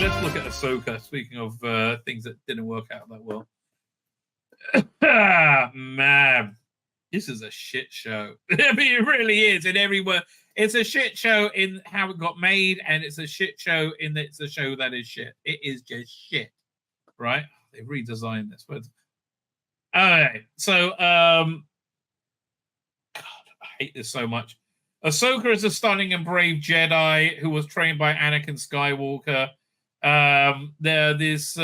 let's look at Ahsoka. Speaking of things that didn't work out that well. Man, this is a shit show. I mean, it really is in every word. It's a shit show in how it got made, and it's a shit show in that it's a show that is shit. It is just shit, right? They redesigned this. Okay, so God, I hate this so much. Ahsoka is a stunning and brave Jedi who was trained by Anakin Skywalker. There are these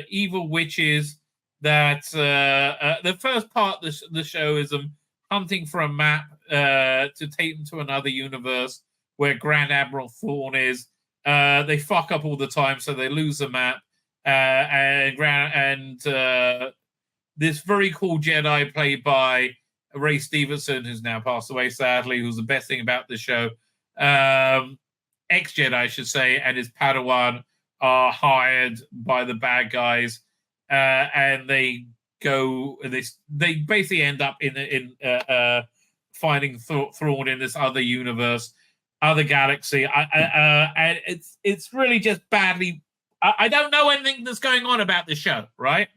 evil witches that the first part of the show is them hunting for a map to take them to another universe where Grand Admiral Thrawn is. They fuck up all the time, so they lose the map. And this very cool Jedi played by Ray Stevenson, who's now passed away, sadly, who's the best thing about the show. Ex-Jedi, I should say, and his Padawan are hired by the bad guys, and they go. They basically end up in finding Thrawn in this other universe, other galaxy. And it's really just badly. I don't know anything that's going on about this show, right?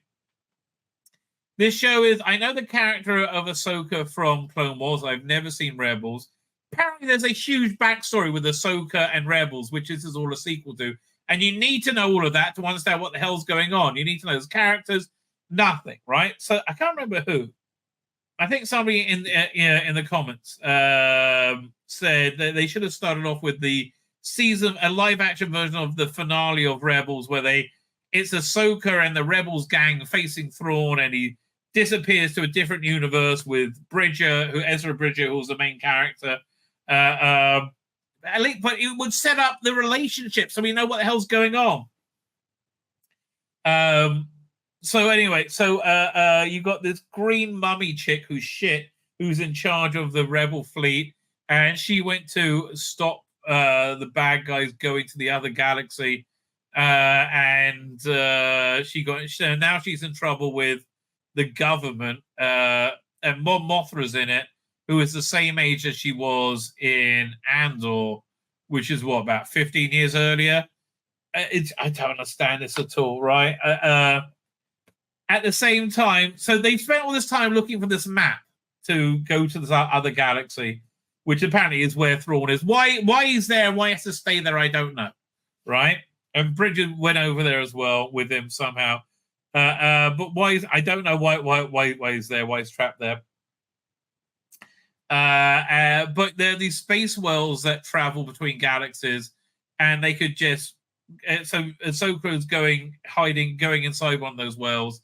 This show is, I know the character of Ahsoka from Clone Wars. I've never seen Rebels. Apparently, there's a huge backstory with Ahsoka and Rebels, which this is all a sequel to. And you need to know all of that to understand what the hell's going on. You need to know those characters, nothing, right? So I can't remember who. I think somebody in the comments said that they should have started off with the season, a live-action version of the finale of Rebels, where it's Ahsoka and the Rebels gang facing Thrawn, and he disappears to a different universe with Ezra Bridger, who's the main character. But it would set up the relationship so we know what the hell's going on. So anyway, you got this green mummy chick who's shit, who's in charge of the rebel fleet, and she went to stop the bad guys going to the other galaxy, and now she's in trouble with the government, and Mon Mothra's in it, who is the same age as she was in Andor, which is about 15 years earlier. I don't understand this at all, right? At the same time, so they've spent all this time looking for this map to go to this other galaxy, which apparently is where Thrawn is. Why he's there, why he has to stay there, I don't know, right? And Bridget went over there as well with him somehow. But I don't know why he's there, why he's trapped there. But there are these space wells that travel between galaxies, and they could just so Ahsoka is going inside one of those wells.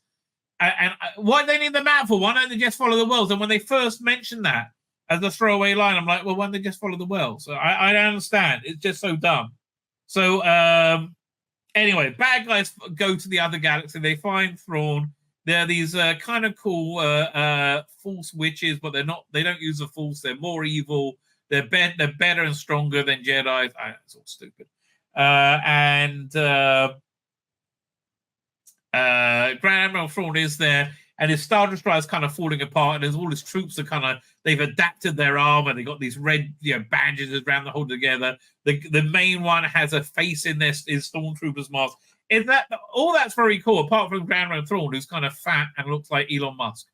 And why do they need the map for? Why don't they just follow the wells? And when they first mentioned that as a throwaway line, I'm like, well, why don't they just follow the wells? So I don't understand. It's just so dumb. So anyway, bad guys go to the other galaxy. They find Thrawn. They're these kind of cool Force witches, but they don't use the Force. They're more evil. They're better and stronger than Jedi. It's all stupid. Grand Admiral Thrawn is there, and his Star Destroyer is kind of falling apart, and all his troops are they've adapted their armor. They got these red bandages around the whole together. The main one has a face in his Stormtrooper's mask. All that's very cool, apart from Grand Admiral Thrawn, who's kind of fat and looks like Elon Musk,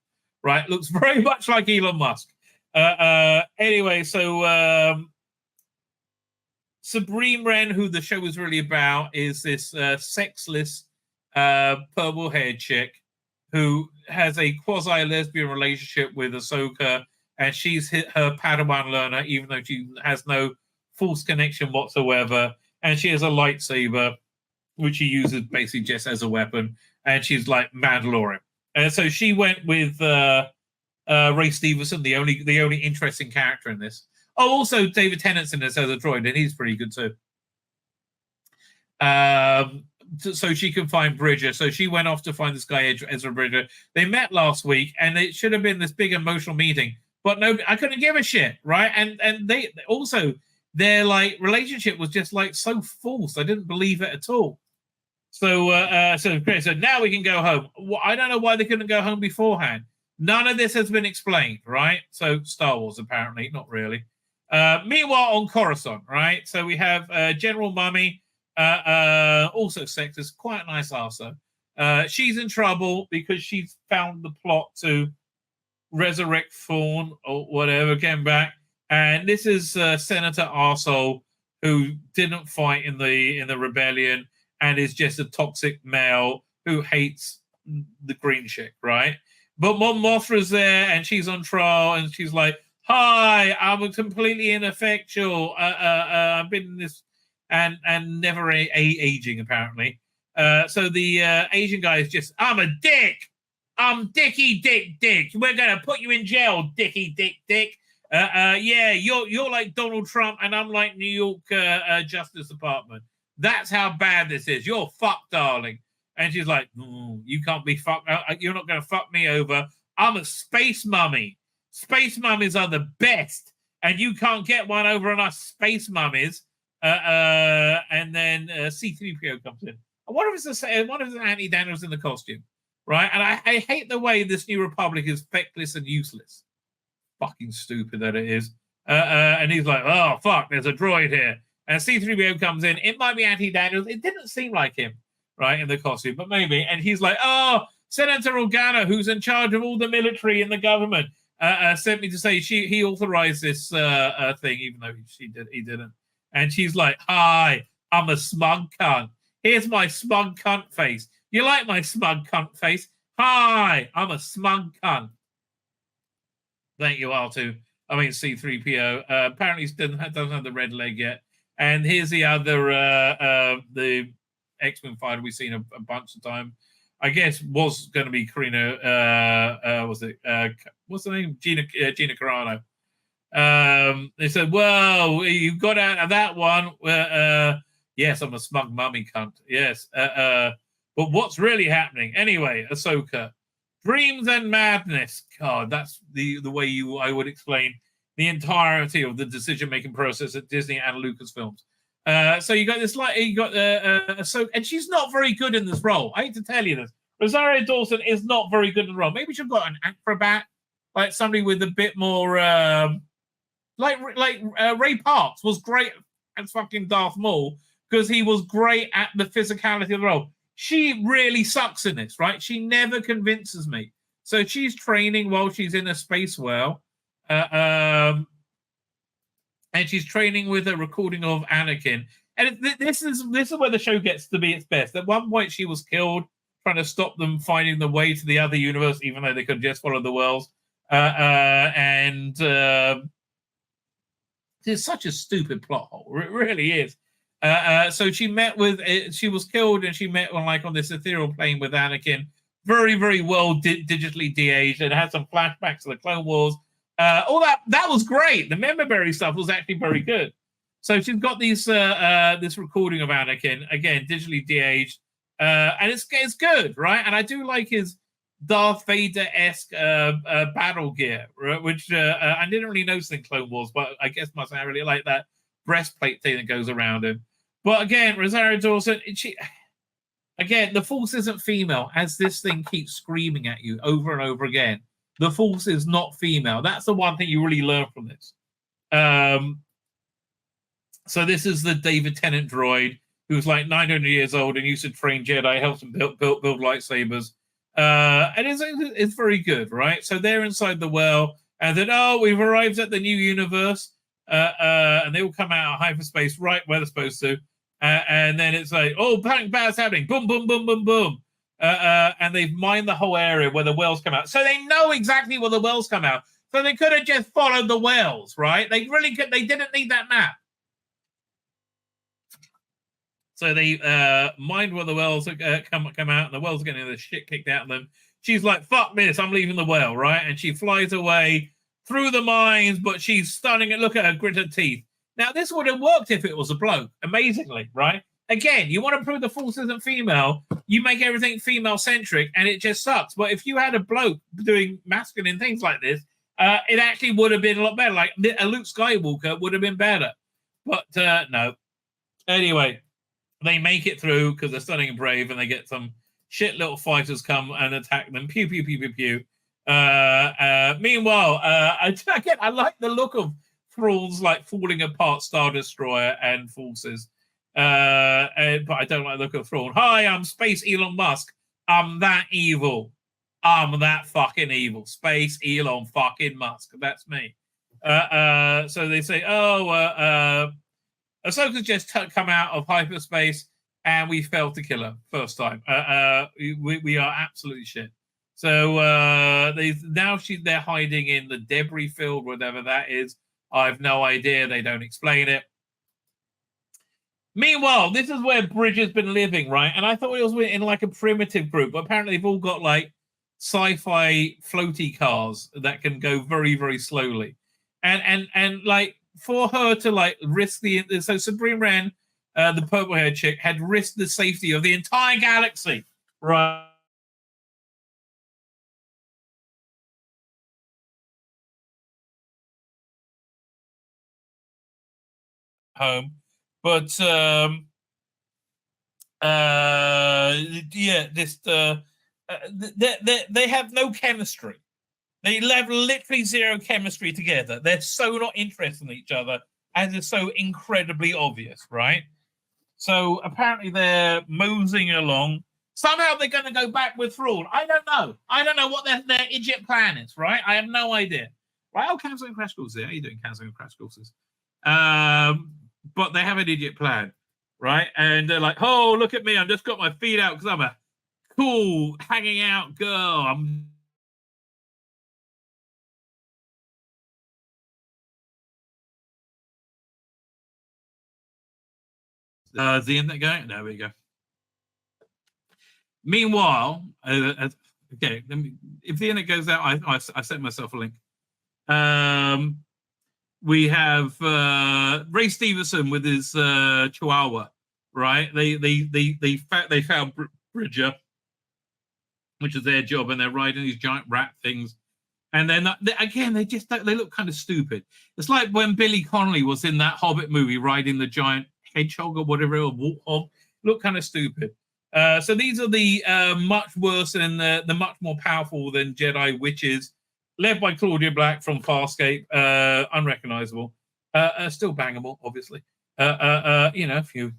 right? Looks very much like Elon Musk. Anyway, so Sabrine Wren, who the show is really about, is this sexless purple-haired chick who has a quasi-lesbian relationship with Ahsoka, and she's her Padawan learner, even though she has no Force connection whatsoever, and she has a lightsaber, which she uses basically just as a weapon, and she's like Mandalorian. And so she went with Ray Stevenson, the only interesting character in this. Oh, also David Tennant's in this as a droid, and he's pretty good too. So she can find Bridger. So she went off to find this guy, Ezra Bridger. They met last week, and it should have been this big emotional meeting, but no, I couldn't give a shit, right? And they also, their relationship was just so false. I didn't believe it at all. So now we can go home. I don't know why they couldn't go home beforehand. None of this has been explained, right? So Star Wars, apparently, not really. Meanwhile, on Coruscant, right? So we have General Mummy, Also sexist, quite a nice arser. She's in trouble because she's found the plot to resurrect Thorn or whatever, came back. And this is Senator Arsehole, who didn't fight in the rebellion and is just a toxic male who hates the green chick, right? But Mon Mothra's there and she's on trial and she's like, "Hi, I'm completely ineffectual. I've been in this and never aging apparently." So the Asian guy is just, "I'm a dick. I'm Dicky Dick. We're gonna put you in jail, Dicky Dick. Yeah, you're like Donald Trump, and I'm like New York Justice Department. That's how bad this is. You're fucked, darling." And she's like, "You can't be fucked. You're not gonna fuck me over. I'm a space mummy. Space mummies are the best, and you can't get one over on us space mummies." And then C-3PO comes in. I wonder if it's Anthony Daniels in the costume, right? And I hate the way this New Republic is feckless and useless. Fucking stupid that it is. And he's like, "Oh, fuck, there's a droid here." And C-3PO comes in. It might be Anthony Daniels. It didn't seem like him, right, in the costume, but maybe. And he's like, "Oh, Senator Organa, who's in charge of all the military in the government, sent me to say he authorized this thing, even though he didn't." And she's like, "Hi, I'm a smug cunt. Here's my smug cunt face. You like my smug cunt face? Hi, I'm a smug cunt." Thank you, R2. I mean, C-3PO. Apparently doesn't have the red leg yet. And here's the other, the X-Wing fighter we've seen a bunch of times. I guess was going to be Karina, what's the name? Gina Carano. They said, "Well, you got out of that one." Yes, I'm a smug mummy cunt. Yes. But what's really happening? Anyway, Ahsoka. Dreams and madness. God, that's the way I would explain the entirety of the decision-making process at Disney and Lucasfilms. So you got Ahsoka, and she's not very good in this role. I hate to tell you this. Rosario Dawson is not very good in the role. Maybe she've got an acrobat, like somebody with a bit more, like Ray Parks was great as fucking Darth Maul because he was great at the physicality of the role. She really sucks in this, right? She never convinces me. So she's training while she's in a space whale. And she's training with a recording of Anakin. And this is where the show gets to be its best. At one point, she was killed trying to stop them finding the way to the other universe, even though they could just follow the wells. It's such a stupid plot hole. It really is. So she was killed and she met on this ethereal plane with Anakin. Very, very well digitally de-aged, and had some flashbacks to the Clone Wars. All that was great. The Memberberry stuff was actually very good. So she's got this recording of Anakin, again, digitally de-aged. And it's good, right? And I do like his Darth Vader-esque battle gear, right? Which I didn't really notice in Clone Wars, but I guess I really like that breastplate thing that goes around him. But again, Rosario Dawson, the Force isn't female, as this thing keeps screaming at you over and over again. The Force is not female. That's the one thing you really learn from this. So this is the David Tennant droid, who's like 900 years old and used to train Jedi, helps them build lightsabers. And it's very good, right? So they're inside the well, and then, we've arrived at the new universe. And they all come out of hyperspace right where they're supposed to. And then it's like, panic bad's happening. Boom, boom, boom, boom, boom. And they've mined the whole area where the wells come out. So they know exactly where the wells come out. So they could have just followed the wells, right? They really could. They didn't need that map. So they mined where the wells come out, and the wells are getting the shit kicked out of them. She's like, "Fuck this, I'm leaving the well," right? And she flies away through the mines, but she's stunning it. Look at her gritted teeth. Now, this would have worked if it was a bloke, amazingly, right? Again, you want to prove the Force isn't female, you make everything female-centric, and it just sucks. But if you had a bloke doing masculine things like this, it actually would have been a lot better. Like, a Luke Skywalker would have been better. But, no. Anyway, they make it through because they're stunning and brave, and they get some shit little fighters come and attack them. Pew, pew, pew, pew, pew. Meanwhile, I like the look of Thrall's like falling apart Star Destroyer and forces. But I don't like the look of Thrawn. Hi, I'm Space Elon Musk. I'm that evil. I'm that fucking evil. Space Elon fucking Musk. That's me. So they say, Ahsoka's just come out of hyperspace and we failed to kill her first time. We are absolutely shit. So they're hiding in the debris field, whatever that is. I have no idea. They don't explain it. Meanwhile, this is where Bridge has been living, right? And I thought it was in like a primitive group, but apparently they've all got like sci-fi floaty cars that can go very, very slowly. And like for her to like risk so Sabrina Wren, the purple-haired chick, had risked the safety of the entire galaxy, right? Home, but yeah, they have no chemistry. They have literally zero chemistry together. They're so not interested in each other, as is so incredibly obvious, right? So apparently they're moseying along. Somehow they're going to go back with Thrawn. I don't know. I don't know what their idiot plan is, right? I have no idea. Right? Oh, cancelling crash courses. How are you doing, cancelling crash courses? But they have an idiot plan, right? And they're like, oh, look at me. I've just got my feet out because I'm a cool hanging out girl. I'm is the internet going? There we go. Meanwhile, okay, if the internet goes out, I sent myself a link. We have Ray Stevenson with his Chihuahua, right? They found Bridger, which is their job, and they're riding these giant rat things. And then again, they look kind of stupid. It's like when Billy Connolly was in that Hobbit movie riding the giant hedgehog or whatever, or warthog. Look kind of stupid. So these are the much worse and the much more powerful than Jedi witches, led by Claudia Black from Farscape, unrecognizable, still bangable, obviously. If you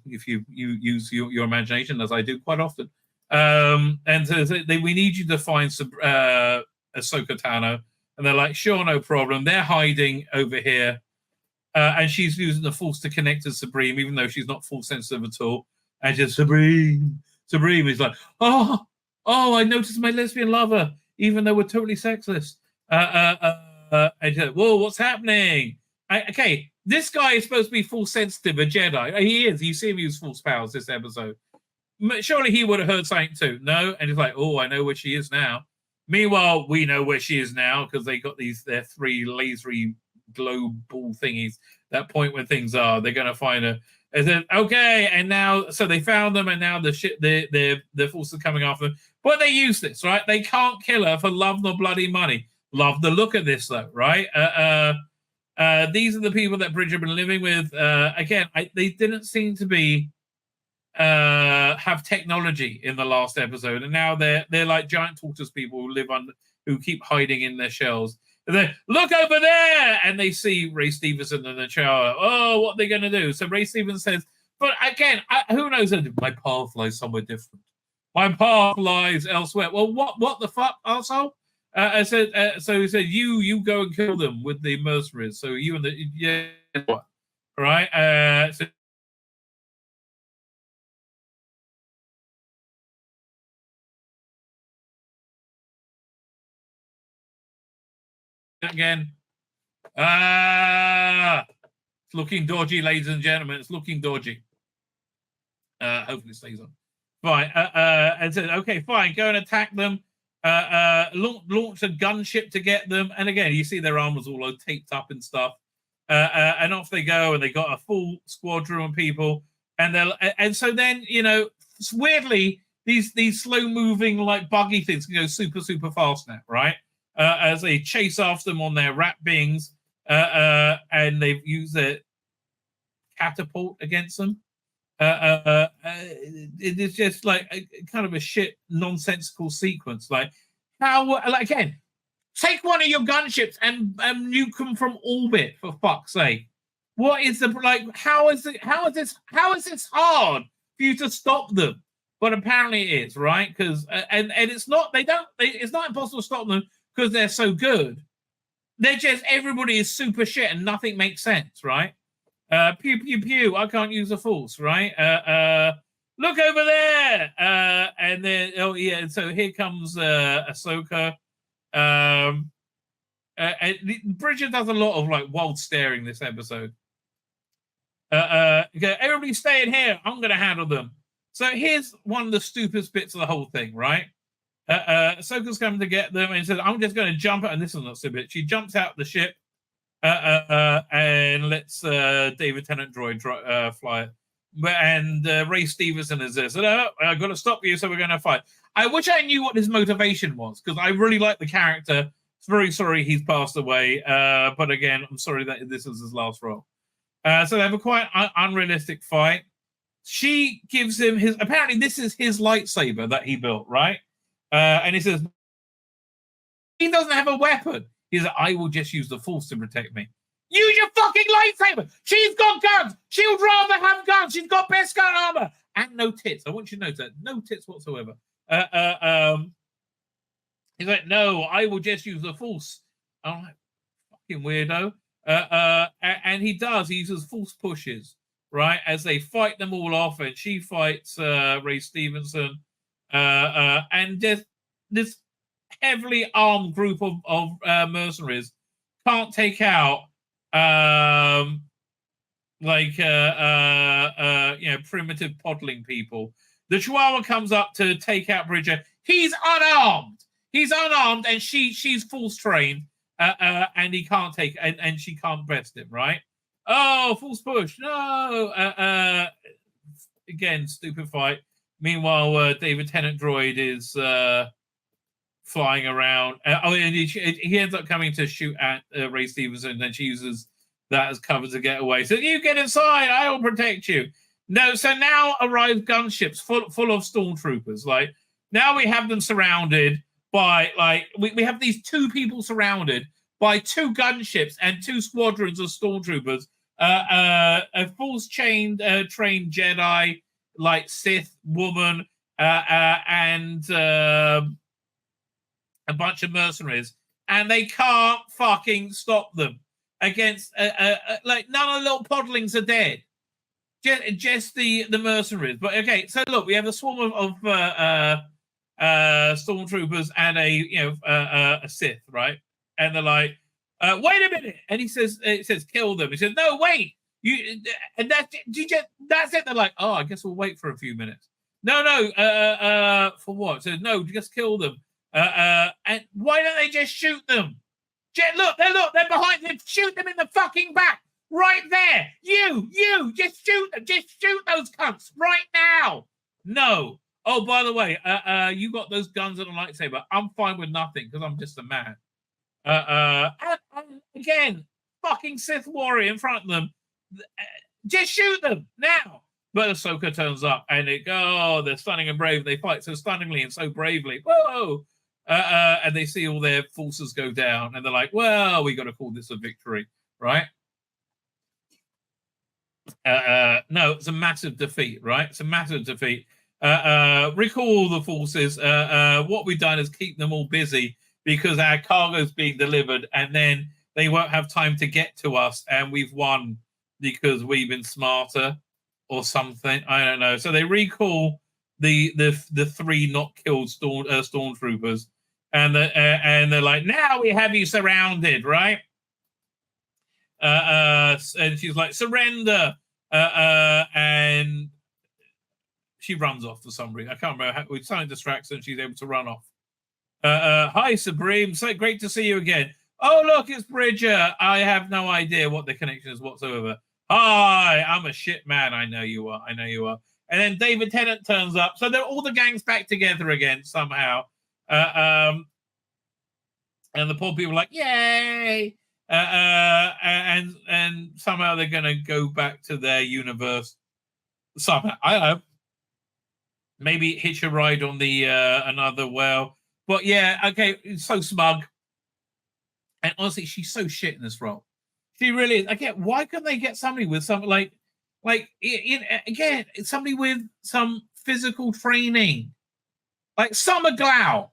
use your imagination, as I do quite often. And so we need you to find Ahsoka Tano, and they're like, sure, no problem. They're hiding over here, and she's using the Force to connect to Supreme, even though she's not Force sensitive at all. And just Supreme is like, oh, I noticed my lesbian lover, even though we're totally sexless. And she's like, whoa, what's happening? Okay, this guy is supposed to be Force sensitive, a Jedi. He is. You see him use Force powers this episode. Surely he would have heard something too. No, and he's like, oh, I know where she is now. Meanwhile, we know where she is now because they got their three lasery globe ball thingies that point where things are. They're going to find her. And then, okay, and now, so they found them, and now the forces are coming after them. But they use this, right? They can't kill her for love nor bloody money. Love the look of this, though, right? These are the people that Bridge have been living with. Again, they didn't seem to be have technology in the last episode, and now they're like giant tortoise people who keep hiding in their shells. And they look over there, and they see Ray Stevenson and the child. Oh, what are they going to do? So Ray Stevenson says, but again, who knows? My path lies somewhere different. My path lies elsewhere. Well, what the fuck, asshole? I said. So he said, you go and kill them with the mercenaries. So you and what? Right? So again. It's looking dodgy, ladies and gentlemen. It's looking dodgy. Hopefully it stays on. Fine. And said, okay, fine, go and attack them. Launch a gunship to get them. And again, you see their armors all taped up and stuff. And off they go, and they got a full squadron of people. And so then, weirdly, these slow moving like buggy things can go super, super fast now, right? As they chase after them on their rat bings, and they've used their catapult against them. It is just like kind of a shit nonsensical sequence. Like again, take one of your gunships and nuke them from orbit, for fuck's sake. What is the like? How is it? How is this hard for you to stop them? But apparently it is, right? Because and it's not. It's not impossible to stop them because they're so good. They're just everybody is super shit and nothing makes sense, right? Pew pew pew. I can't use the force, right? Look over there. And then oh yeah. So here comes Ahsoka. And Bridget does a lot of like wild staring this episode. Everybody stay in here. I'm gonna handle them. So here's one of the stupidest bits of the whole thing, right? Ahsoka's coming to get them and says, I'm just going to jump out. And this is not stupid. She jumps out the ship and lets David Tennant droid fly it. And Ray Stevenson is there. So, no, I've got to stop you, so we're going to fight. I wish I knew what his motivation was, because I really like the character. Very sorry he's passed away. But again, I'm sorry that this is his last role. So they have a quite unrealistic fight. She gives him his, apparently this is his lightsaber that he built, right? And he says, he doesn't have a weapon. He's like, I will just use the force to protect me. Use your fucking lightsaber. She's got guns. She would rather have guns. She's got best gun armor. And no tits. I want you to note that. No tits whatsoever. He's like, no, I will just use the force. I'm like, fucking weirdo. And he does. He uses force pushes, right? As they fight them all off, and she fights Ray Stevenson. And just this heavily armed group of mercenaries can't take out primitive podling people. The Chihuahua comes up to take out Bridger. He's unarmed. And she's force trained. And he can't take and she can't best him, right? Oh, force push. No. Again, stupid fight. Meanwhile, David Tennant droid is flying around. And he ends up coming to shoot at Ray Stevenson, and then she uses that as cover to get away. So you get inside, I will protect you. No, so now arrive gunships full of stormtroopers. Like, now we have them surrounded by, like, we have these two people surrounded by two gunships and two squadrons of stormtroopers, a force-trained Jedi, like Sith woman, and a bunch of mercenaries, and they can't fucking stop them against like none of the little podlings are dead, just the mercenaries. But okay, so look, we have a swarm of stormtroopers and a Sith, right? And they're like, wait a minute, and it says kill them. He says, no, wait. And that's it. They're like, oh, I guess we'll wait for a few minutes. No, for what? So no, just kill them. And why don't they just shoot them? Look, they're behind them. Shoot them in the fucking back, right there. You, just shoot them. Just shoot those cunts right now. No. Oh, by the way, you got those guns and a lightsaber. I'm fine with nothing because I'm just a man. And again, fucking Sith warrior in front of them. Just shoot them now. But Ahsoka turns up and they're stunning and brave. They fight so stunningly and so bravely. Whoa! And they see all their forces go down, and they're like, well, we got to call this a victory, right? No, it's a massive defeat, right? It's a massive defeat. Recall the forces. What we've done is keep them all busy because our cargo's being delivered, and then they won't have time to get to us, and we've won because we've been smarter or something. I don't know. So they recall the three not killed stormtroopers, and they're like, now we have you surrounded, right? And she's like, surrender, and she runs off for some reason. I can't remember how. Something distracts her, and she's able to run off. Hi, Supreme. So great to see you again. Oh, look, it's Bridger. I have no idea what the connection is whatsoever. Hi, I'm a shit man. I know you are. And then David Tennant turns up. So they're all the gang's back together again somehow. And the poor people are like, yay! And somehow they're going to go back to their universe. Somehow. I don't know. Maybe hitch a ride on the another well. But yeah, okay, it's so smug. And honestly, she's so shit in this role. She really is. Again, why couldn't they get somebody with some again, somebody with some physical training, like Summer Glau?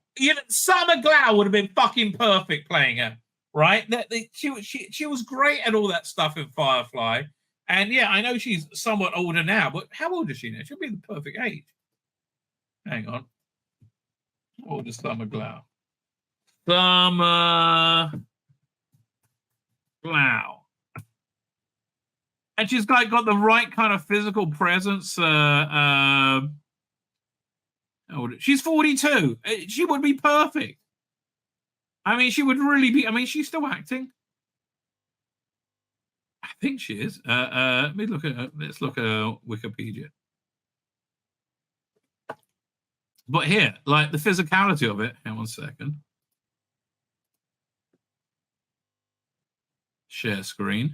Summer Glau would have been fucking perfect playing her, right? She was great at all that stuff in Firefly, and yeah, I know she's somewhat older now, but how old is she now? She'll be the perfect age. Hang on, how old is Summer Glau? Summer Glau. And she's got the right kind of physical presence. She's 42. She would be perfect. I mean, she would really be. I mean, she's still acting. I think she is. Let me look at. Let's look at Wikipedia. But here, like the physicality of it. Hang on 1 second. Share screen.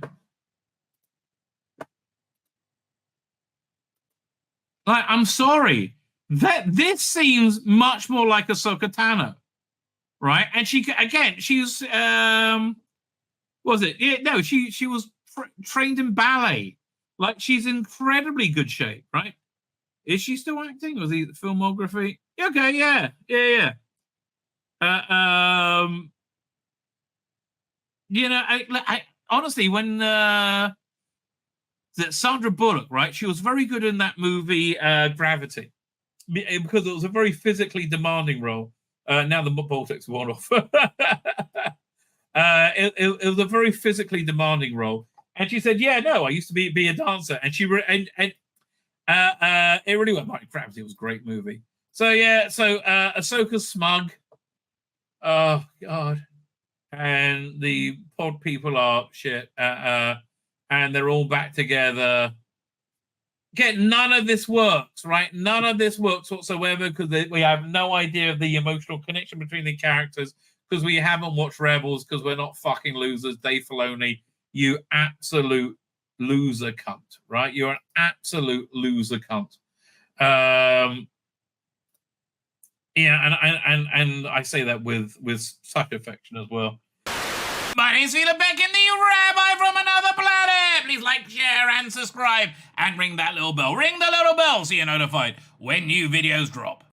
Like, I'm sorry. This seems much more like Ahsoka Tano, right? And she's was it? Yeah, no, she was trained in ballet. Like, she's in incredibly good shape, right? Is she still acting? Was the filmography? Okay, yeah. I honestly, when that Sandra Bullock, right? She was very good in that movie Gravity, because it was a very physically demanding role. Now the politics worn off. It was a very physically demanding role, and she said, "Yeah, no, I used to be a dancer," and it really went. Like, Gravity was a great movie. So yeah, Ahsoka's smug. Oh God, and the pod people are shit. And they're all back together. Again, none of this works, right? None of this works whatsoever because we have no idea of the emotional connection between the characters because we haven't watched Rebels because we're not fucking losers. Dave Filoni, you absolute loser cunt, right? You're an absolute loser cunt. And I say that with such affection as well. My name's Sheila Beck, and the Rabbi from another planet. Please like, share, and subscribe, and ring that little bell. Ring the little bell so you're notified when new videos drop.